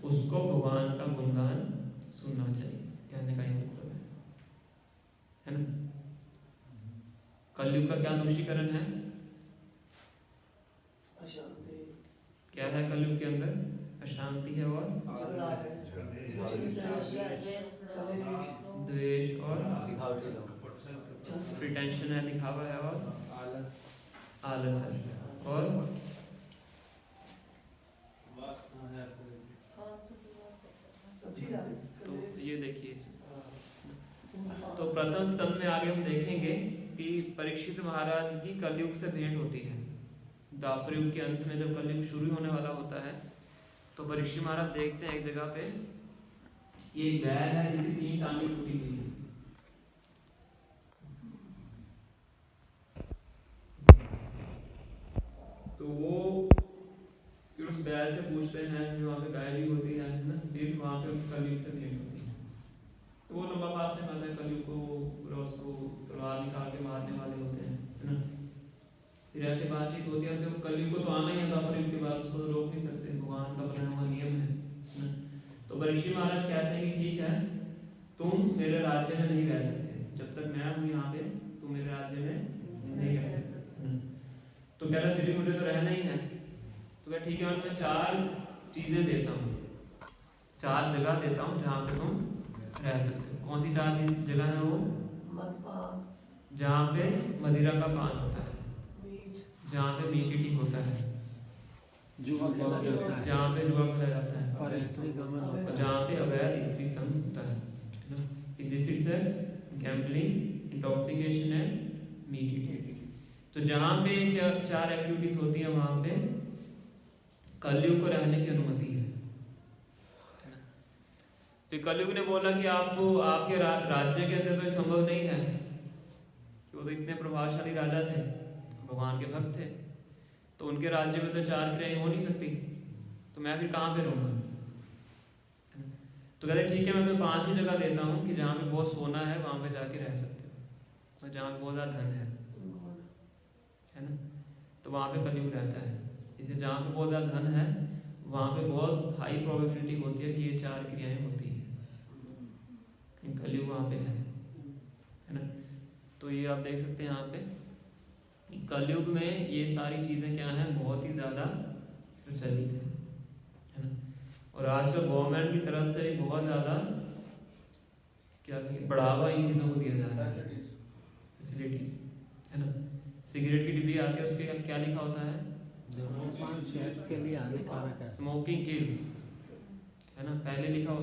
उसको भगवान का गुणगान सुनना चाहिए, कहने का ये मतलब है ना। कलयुग का क्या दूषीकरण है, अशांति, क्या है कलयुग के अंदर, अशांति है और झगड़ा है, द्वेष और प्रिटेंशन है, दिखावा है और आलस है और सब चीज आ गई। तो ये देखिए तो प्रथम स्कंद में आगे हम देखेंगे कि परीक्षित महाराज की कलयुग से भेंट होती है। द्वापर युग के अंत में जब कलयुग शुरू होने वाला होता है तो परीक्षित महाराज देखते हैं एक जगह पे ये बैल है जिसकी 3 टांगें टूटी हुई है। तो वो फिर उस बैल से पूछते हैं, जो वहाँ पे गाय भी होती है ना, फिर वहाँ पे कलयुग से भेंट होती है। तो वो लंबा पास से मतलब कलयुग को उसको तलवार निकाल के मारने वाले होते हैं, है ना। फिर ऐसे बातचीत होती है, तो कलयुग को तो आना ही है, द्वापर युग के बाद उसको तो रोक नहीं सकते, भगवान का बनाया हुआ नियम है ना। तो परीक्षित महाराज कहते हैं कि ठीक है, तुम मेरे राज्य में नहीं रह सकते, जब तक मैं हूँ यहाँ पे तुम मेरे राज्य में नहीं रह सकते। तो कह रहा फिर मुझे तो रहना ही है। तो क्या ठीक है, मैं 4 चीजें देता हूँ, 4 जगह देता हूँ जहाँ पे तुम रह सकते हो। कौन सी 4 जगह है वो, मदपान, जहाँ पे मदिरा का पान होता है, मीट, जहाँ पे मीट ईटिंग होता है, जुआ खेला जाता है जहाँ पे जुआ खेला जाता है और स्त्री गमन होता है। जहाँ पे अवैध स्त्री संग होता है, illicit sex, gambling, intoxication and meat eating। तो जहाँ पे 4 एक्टिविटीज होती है वहाँ पे कलयुग को रहने की अनुमति है। फिर कलयुग ने बोला कि आपको आपके राज्य के अंदर तो ये संभव नहीं है, कि वो तो इतने प्रभावशाली राजा थे, भगवान के भक्त थे, तो उनके राज्य में तो 4 क्रियाएं हो नहीं सकती, तो मैं फिर कहाँ पे रहूँगा। तो कहते ठीक है, मैं तो 5 ही जगह देता हूँ कि जहाँ पे बहुत सोना है वहाँ पे जाके रह सकते हो, और जहाँ पे बहुत ज़्यादा धन है ना, तो वहाँ पे कलयुग रहता है। इसे जहाँ पे बहुत ज़्यादा धन है वहाँ पे बहुत हाई प्रोबेबिलिटी होती है कि ये 4 क्रियाएं होती हैं, कलयुग वहाँ पे है ना। तो ये आप देख सकते हैं यहाँ पे कलयुग में ये सारी चीज़ें क्या हैं, बहुत ही ज़्यादा प्रचलित है ना। और आजकल गवर्नमेंट की तरफ से बहुत ज़्यादा क्या कहेंगे बढ़ावा इन चीज़ों को दिया जा रहा है, फैसिलिटी है ना। सिगरेट की डिब्बी आती है, उस पर क्या लिखा होता है, धूम्रपान सेहत के लिए हानिकारक है, स्मोकिंग किल्स, है ना। पहले क्या लिखा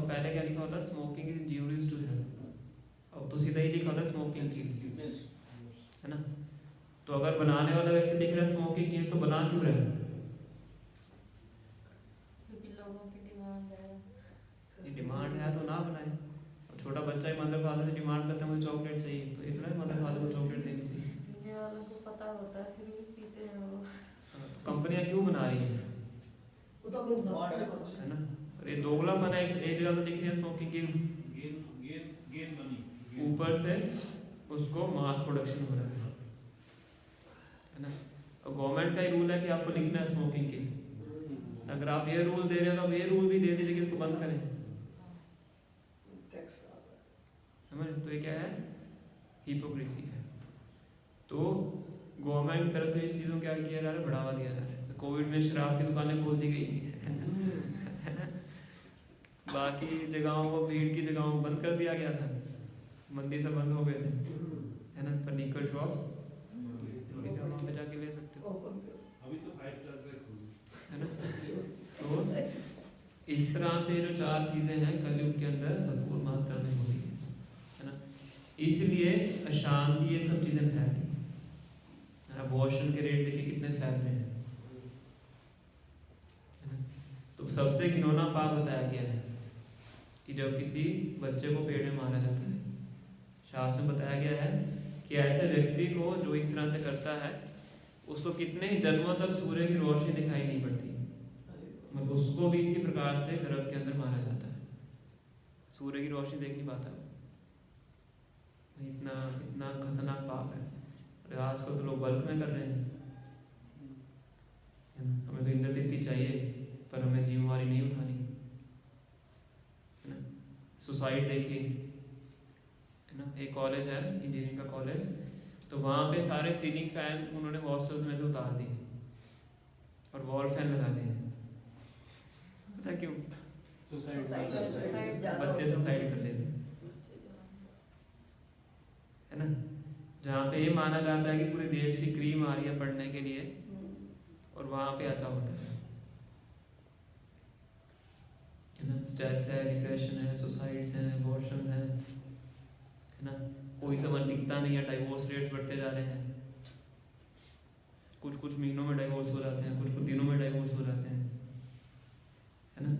होता है, smoking is injurious to health, अब तो सीधा ही लिखा होता है स्मोकिंग किल्स, है ना। तो अगर बनाने वाला व्यक्ति लिख रहा है स्मोकिंग किल्स, तो बना क्यों रहा है, क्योंकि लोगों की डिमांड है। ये डिमांड है तो ना बनाए। और छोटा बच्चा ही मदर फादर से डिमांड करता है मुझे चॉकलेट चाहिए, तो इतना ही मदर फादर को चॉकलेट देनी चाहिए। पीने वालों को पता होता है फिर भी पीते हैं वो। कंपनियां क्यों बना रही हैं, वो तो अपने है ना। और और ये दोगलापन है। एक जगह तो लिख रही है स्मोकिंग की गेन मनी ऊपर से उसको मास प्रोडक्शन हो रहा है ना। और गवर्नमेंट का ही रूल है कि आपको लिखना है स्मोकिंग की। अगर आप ये रूल दे रहे हैं तो आप ये रूल भी दे दीजिए कि इसको बंद करें, टैक्स आ रहा है। समझ। तो ये क्या है, हिपोक्रेसी है। तो गवर्नमेंट की तरफ से इस चीज़ों क्या किया जा रहा है, बढ़ावा दिया जा रहा है। कोविड में शराब की दुकानें खोल दी गई थी बाकी जगहों को, भीड़ की जगहों को बंद कर दिया गया था, मंदी से बंद हो गए थे, है ना। पर लीकर शॉप्स वहाँ पे जाके ले सकते हो, ओपन करो। अभी तो 5 स्टार का खुल है ना। तो इस तरह से जो 4 चीज़ें हैं कलयुग के अंदर भरपूर मात्रा में हो रही है ना। इसलिए अशांति ये सब चीज़ें फैल रही है। अबॉर्शन के रेट देखिए कितने फैल रहे हैं, है ना। तो सबसे घिनौना पाप बताया गया है कि जब किसी बच्चे को पेड़ में मारा जाता है, शास्त्र में बताया गया है कि ऐसे व्यक्ति को जो इस तरह से करता है उसको कितने ही जन्मों तक सूर्य की रोशनी दिखाई नहीं पड़ती, मतलब उसको भी इसी प्रकार से गर्भ के अंदर मारा जाता है। सूर्य की रोशनी देख नहीं पाता, इतना इतना खतरनाक पाप है। और आजकल तो लोग बल्क में कर रहे हैं, हमें तो इंद्र दीप्ति चाहिए पर हमें जिम्मेवारी नहीं उठानी, है ना। सुसाइड देखिए, है ना। एक कॉलेज है इंजीनियरिंग का कॉलेज, तो वहाँ पे सारे सीलिंग फैन उन्होंने हॉस्टल्स में से उतार दिए और वॉल फैन लगा दिए। पता क्यों? बच्चे सुसाइड कर लेते हैं, है ना। जहाँ पे ये माना जाता है कि पूरे देश की क्रीम आ रही है पढ़ने के लिए, और वहाँ पे ऐसा होता है ना। स्ट्रेस है, डिप्रेशन है, सुसाइड्स हैं, अबॉर्शन है ना। कोई समझ दिखता नहीं है, डाइवोर्स रेट्स बढ़ते जा रहे हैं, कुछ महीनों में डाइवोर्स हो जाते हैं, कुछ दिनों में डाइवोर्स हो जाते हैं, है ना।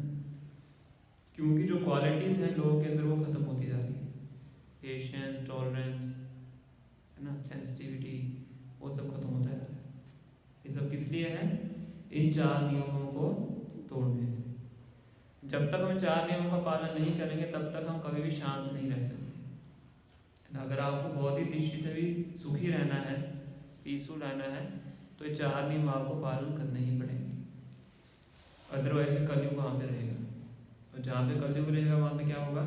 क्योंकि जो क्वालिटीज़ हैं लोगों के अंदर वो खत्म होती जा रही है। पेशेंस, टॉलरेंस, है ना, सेंसिटिविटी, वो सब खत्म होता जा रहा है। ये सब किस लिए है? इन 4 नियमों को तोड़ने से। जब तक हम 4 नियमों का पालन नहीं करेंगे तब तक हम कभी भी शांत नहीं रह सकते। अगर आपको भौतिक दृष्टि से भी सुखी रहना है, पीसफुल रहना है, तो ये 4 नियम आपको पालन करने ही पड़ेंगे, अदरवाइज कलयुग वहाँ पे रहेगा। और जहाँ पे कलयुग रहेगा वहाँ पे क्या होगा?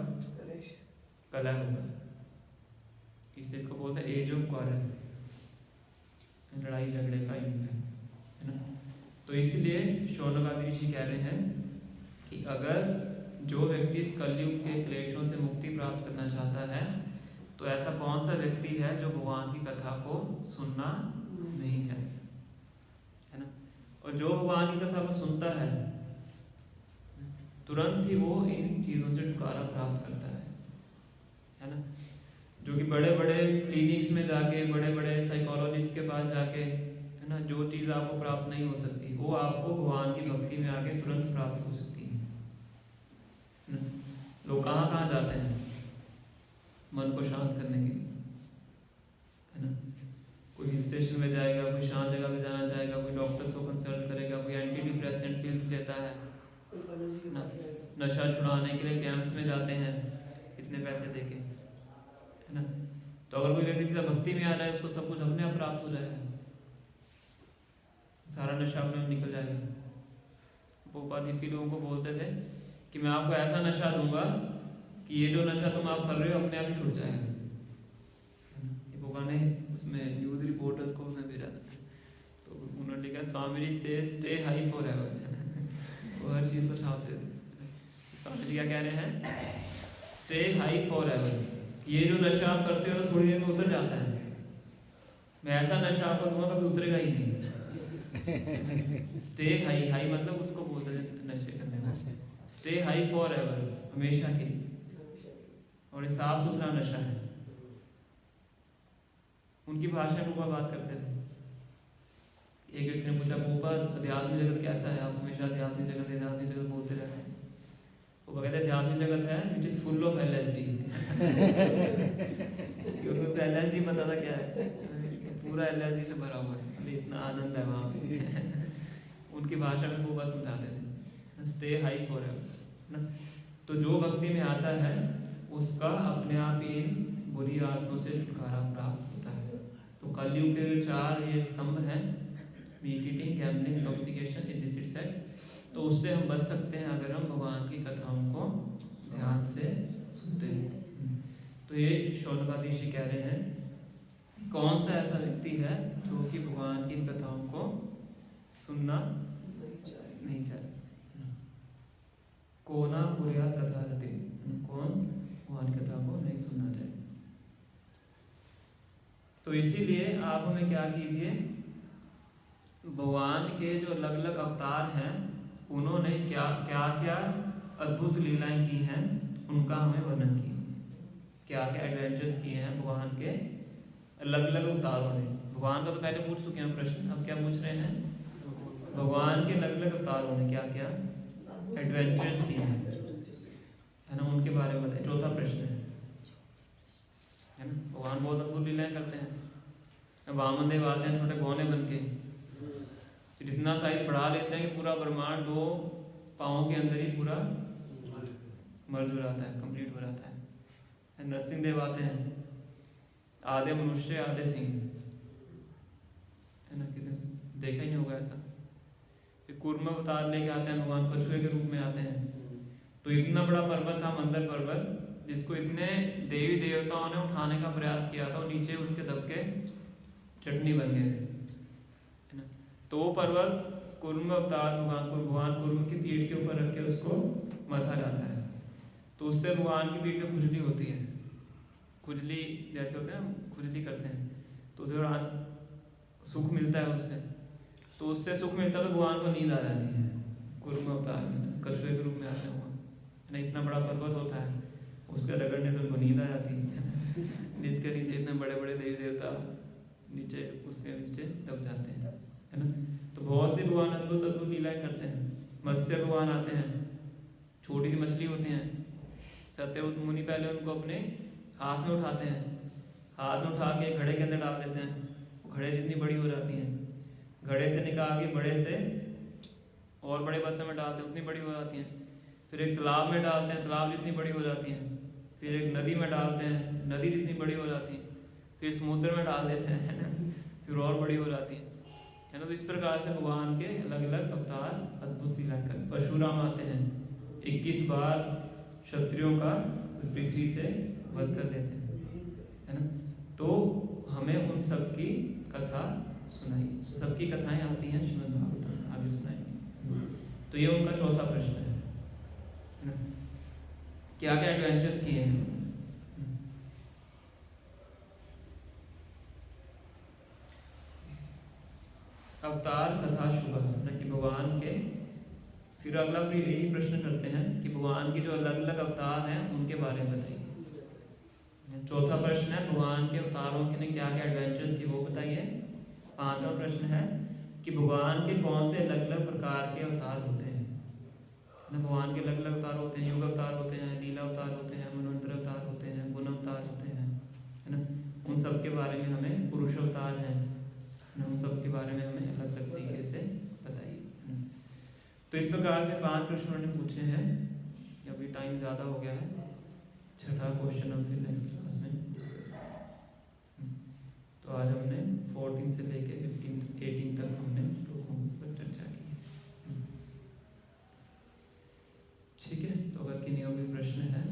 कलह होगा। इसलिए इसको बोलते हैं एज ऑफ क्वारल, लड़ाई झगड़े का युग है ना। तो इसलिए शौनकादि ऋषि कह रहे हैं कि अगर जो व्यक्ति इस कलयुग के क्लेशों से मुक्ति प्राप्त करना चाहता है तो ऐसा कौन सा व्यक्ति है जो भगवान की कथा को सुनना नहीं चाहता, है ना। और जो भगवान की कथा को सुनता है तुरंत ही वो इन चीज़ों से छुटकारा प्राप्त करता है ना। जो कि बड़े बड़े क्लिनिक्स में जाके, बड़े बड़े साइकोलॉजिस्ट के पास जाके, है ना, जो चीज़ आपको प्राप्त नहीं हो सकती वो आपको भगवान की भक्ति में आके तुरंत प्राप्त हो सकती है ना। लोग कहाँ कहाँ जाते हैं मन को शांत करने के लिए, है ना। कोई हिल स्टेशन में जाएगा, कोई शांत जगह पे जाना चाहेगा, कोई डॉक्टर्स को कंसल्ट करेगा, कोई एंटी डिप्रेसेंट पिल्स लेता है ना। नशा छुड़ाने के लिए कैंप्स में जाते हैं इतने पैसे देके, है ना। तो अगर कोई व्यक्ति सीधा भक्ति में आ जाए उसको सब कुछ अपने आप प्राप्त हो जाएगा, सारा नशा अपने आप निकल जाएगा। पोपा दीपी लोगों को बोलते थे कि मैं आपको ऐसा नशा दूंगा कि ये जो नशा तुम आप कर रहे हो अपने आप ही छूट जाएगा। ये पोपा ने उसमें न्यूज़ रिपोर्टर्स को उसने भेजा था, तो उन्होंने लिखा स्वामी जी से स्टे हाई फॉर एवर। वो हर चीज़ को छापते थे। स्वामी जी क्या कह रहे हैं? Stay high for ever. ये जो नशा आप करते हो तो थोड़ी देर में उतर जाता है, मैं ऐसा नशा आपको दूंगा कभी उतरेगा ही नहीं। स्टे हाई, हाई मतलब उसको बोलते हैं नशे करने में। स्टे हाई फॉर एवर, हमेशा के लिए। और ये साफ सुथरा नशा है। उनकी भाषा में बात करते थे। एक व्यक्ति ने पूछा, पोपा अध्यात्म जगत कैसा है? आप हमेशा अध्यात्म जगत बोलते रहते हैं। वो कहते हैं अध्यात्म जगत है it is full of LSD। क्योंकि उसको LSD पता था क्या है, पूरा LSD से भरा हुआ है, इतना आनंद है वहाँ पे। उनकी भाषा में वो बस समझाते थे स्टे हाई फॉर एवर, है ना। तो जो भक्ति में आता है उसका अपने आप ही इन बुरी आत्माओं से छुटकारा प्राप्त होता है। तो कलयुग के 4 ये स्तंभ हैं, meat eating, gambling, intoxication, illicit sex. तो उससे हम बच सकते हैं अगर हम भगवान की कथाओं को ध्यान से सुनते हैं। तो ये शौनकादीशी कह रहे हैं कौन सा ऐसा व्यक्ति है जो कि भगवान की इन कथाओं को सुनना नहीं चाहता। कोना कुर्यात कथा रति, कौन भगवान की कथा को नहीं सुनना चाहिए। तो इसीलिए आप हमें क्या कीजिए, भगवान के जो अलग अलग अवतार हैं उन्होंने क्या क्या क्या अद्भुत लीलाएं की हैं उनका हमें वर्णन कीजिए। क्या क्या एडवेंचर्स किए हैं भगवान के अलग अलग अवतारों ने। भगवान का तो पहले पूछ चुके हैं प्रश्न, अब क्या पूछ रहे हैं, भगवान के अलग अलग अवतारों ने क्या क्या एडवेंचर्स किए हैं, है ना, उनके बारे में बताइए। चौथा प्रश्न है ना, भगवान बहुत अद्भुत लीलाएं करते हैं। वामन देव आते हैं छोटे बौने बन के, फिर इतना साइज बढ़ा लेते हैं कि पूरा ब्रह्मांड 2 पाँव के अंदर ही पूरा मर्ज हो जाता है, कंप्लीट हो जाता है। नरसिंह देव आते हैं, आधे मनुष्य आधे सिंह, है ना, कितने देखा ही नहीं होगा ऐसा। फिर कूर्म अवतार लेके आते हैं भगवान, कछुए के रूप में आते हैं। तो इतना बड़ा पर्वत था मंदर पर्वत, जिसको इतने देवी देवताओं ने उठाने का प्रयास किया था, और नीचे उसके दबके चटनी बन गए थे, है ना। तो वो पर्वत कूर्म अवतार भगवान कूर्म की पीठ के ऊपर रख के उसको मथा जाता है। तो उससे भगवान की पीठ में खुजली होती है, खुजली जैसे होते हैं, खुजली करते हैं, तो उसे सुख मिलता है उससे। तो उससे सुख मिलता है तो भगवान को नींद आ जाती है। कूर्म अवतार में कछुए के रूप में आते हुआ, है ना, इतना बड़ा पर्वत होता है, उसके रगड़ने से उनको नींद आ जाती है। जिसके नीचे इतने बड़े बड़े देवी देवता नीचे उसके नीचे दब जाते हैं, है ना। तो बहुत सी भगवान अद्भुत अद्भुत लीलाएं करते हैं। मत्स्य भगवान आते हैं, छोटी सी मछली होती हैं, सत्यवत मुनि पहले उनको अपने हाथ में उठाते हैं, हाथ में उठा के घड़े के अंदर डाल देते हैं, घड़े जितनी बड़ी हो जाती हैं, घड़े से निकाल के बड़े से और बड़े बर्तन में डालते हैं, उतनी बड़ी हो जाती हैं। फिर एक तालाब में डालते हैं, तालाब जितनी बड़ी हो जाती हैं। फिर एक नदी में डालते हैं, नदी जितनी बड़ी हो जाती है। फिर समुद्र में डाल देते हैं, है ना, फिर और बड़ी हो जाती है ना। तो इस प्रकार से भगवान के अलग अलग अवतार अद्भुत लीलाएं कर। परशुराम आते हैं, 21 बार क्षत्रियों का पृथ्वी से वध कर देते हैं, है ना। तो हमें उन सब की कथा सुनाई, सबकी कथाएं आती हैं श्रीमद् भागवत, आगे सुनाएंगे। तो ये उनका चौथा प्रश्न है ना, क्या क्या एडवेंचर्स किए हैं। अवतार कथा शुभ है कि भगवान के, फिर अगला फिर यही प्रश्न करते हैं कि भगवान के जो अलग अलग अवतार हैं उनके बारे में बताइए। चौथा प्रश्न है भगवान के अवतारों के ने क्या क्या एडवेंचर्स किए वो बताइए। पांचवा प्रश्न है कि भगवान के कौन से अलग अलग प्रकार के अवतार होते हैं। भगवान के अलग अलग अवतार होते हैं, युग अवतार होते हैं, लीला अवतार होते हैं, मनवंतर अवतार होते हैं, गुण अवतार होते हैं, है ना। उन सब के बारे में हमें, पुरुष अवतार हैं, उन सब के बारे में हमें अलग अलग तरीके से बताइए। तो इस प्रकार से 5 प्रश्न उन्होंने पूछे हैं। अभी टाइम ज़्यादा हो गया है, छठा क्वेश्चन हम फिर नेक्स्ट क्लास में डिस्कस करेंगे। तो आज हमने 14 से लेके 18 तक हमने श्लोकों पर चर्चा की। ठीक है, तो अगर किन्हीं और भी प्रश्न हैं